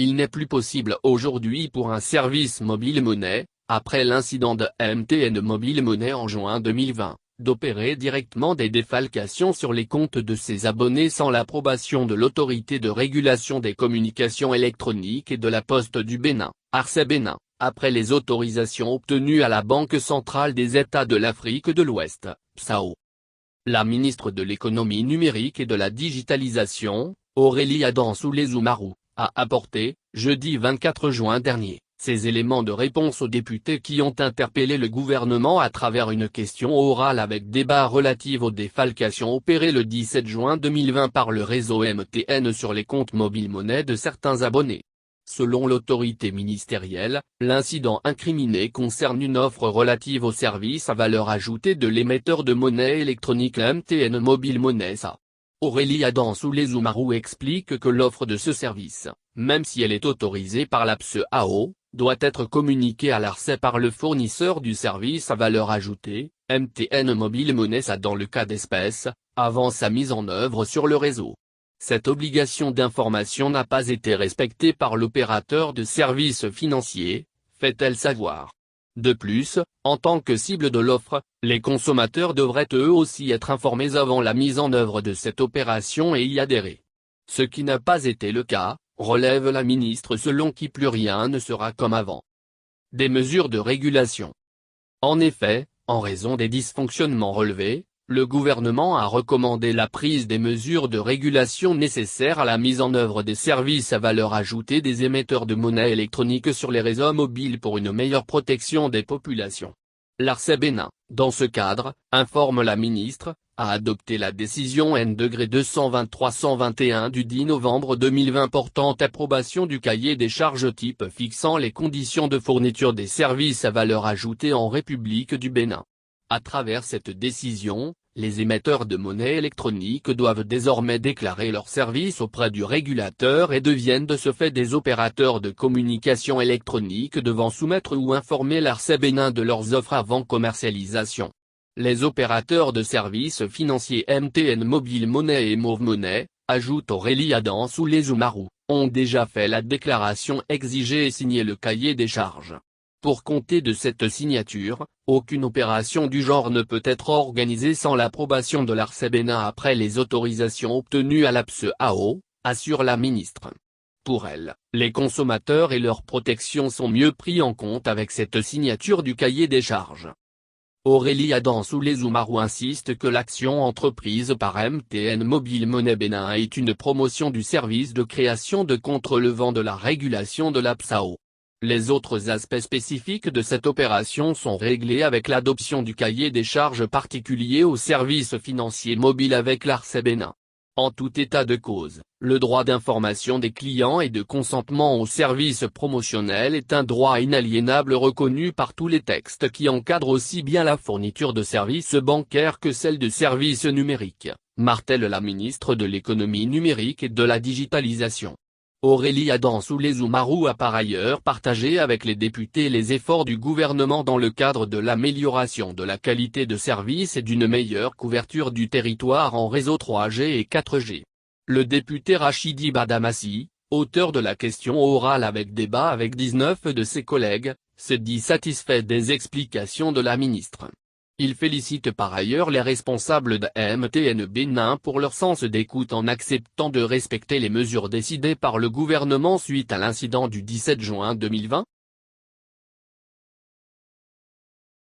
Il n'est plus possible aujourd'hui pour un service mobile monnaie, après l'incident de MTN Mobile Money en juin 2020, d'opérer directement des défalcations sur les comptes de ses abonnés sans l'approbation de l'autorité de régulation des communications électroniques et de la Poste du Bénin, ARCE Bénin, après les autorisations obtenues à la Banque centrale des États de l'Afrique de l'Ouest, BCAO. La ministre de l'économie numérique et de la digitalisation, Aurélie Adansoulet-Soumarou, a apporté, jeudi 24 juin dernier, ces éléments de réponse aux députés qui ont interpellé le gouvernement à travers une question orale avec débat relative aux défalcations opérées le 17 juin 2020 par le réseau MTN sur les comptes mobile monnaie de certains abonnés. Selon l'autorité ministérielle, l'incident incriminé concerne une offre relative aux services à valeur ajoutée de l'émetteur de monnaie électronique MTN Mobile Money SA. Aurélie Adansoulet-Soumarou explique que l'offre de ce service, même si elle est autorisée par la BCAO, doit être communiquée à l'ARCE par le fournisseur du service à valeur ajoutée, MTN Mobile Money SA dans le cas d'espèce, avant sa mise en œuvre sur le réseau. Cette obligation d'information n'a pas été respectée par l'opérateur de services financiers, fait-elle savoir. De plus, en tant que cible de l'offre, les consommateurs devraient eux aussi être informés avant la mise en œuvre de cette opération et y adhérer. Ce qui n'a pas été le cas, relève la ministre selon qui plus rien ne sera comme avant. Des mesures de régulation. En effet, en raison des dysfonctionnements relevés, le gouvernement a recommandé la prise des mesures de régulation nécessaires à la mise en œuvre des services à valeur ajoutée des émetteurs de monnaie électronique sur les réseaux mobiles pour une meilleure protection des populations. L'ARCE Bénin, dans ce cadre, informe la ministre, a adopté la décision N-223-121 du 10 novembre 2020 portant approbation du cahier des charges type fixant les conditions de fourniture des services à valeur ajoutée en République du Bénin. À travers cette décision, les émetteurs de monnaie électronique doivent désormais déclarer leurs services auprès du régulateur et deviennent de ce fait des opérateurs de communication électronique devant soumettre ou informer l'ARCE Bénin de leurs offres avant commercialisation. Les opérateurs de services financiers MTN Mobile Money et Move Money, ajoute Aurélie Adansoulet-Soumarou, ont déjà fait la déclaration exigée et signé le cahier des charges. Pour compter de cette signature, aucune opération du genre ne peut être organisée sans l'approbation de l'ARCE Bénin après les autorisations obtenues à la BCAO, assure la ministre. Pour elle, les consommateurs et leur protection sont mieux pris en compte avec cette signature du cahier des charges. Aurélie Adansoulet-Soumarou insiste que l'action entreprise par MTN Mobile Money Bénin est une promotion du service de création de comptes relevant de la régulation de la BCAO. Les autres aspects spécifiques de cette opération sont réglés avec l'adoption du cahier des charges particulier aux services financiers mobiles avec l'ARCE Bénin. En tout état de cause, le droit d'information des clients et de consentement aux services promotionnels est un droit inaliénable reconnu par tous les textes qui encadrent aussi bien la fourniture de services bancaires que celle de services numériques, martèle la ministre de l'économie numérique et de la digitalisation. Aurélie Adansoulet-Soumarou a par ailleurs partagé avec les députés les efforts du gouvernement dans le cadre de l'amélioration de la qualité de service et d'une meilleure couverture du territoire en réseau 3G et 4G. Le député Rachidi Badamassi, auteur de la question orale avec débat avec 19 de ses collègues, se dit satisfait des explications de la ministre. Il félicite par ailleurs les responsables de MTN Bénin pour leur sens d'écoute en acceptant de respecter les mesures décidées par le gouvernement suite à l'incident du 17 juin 2020.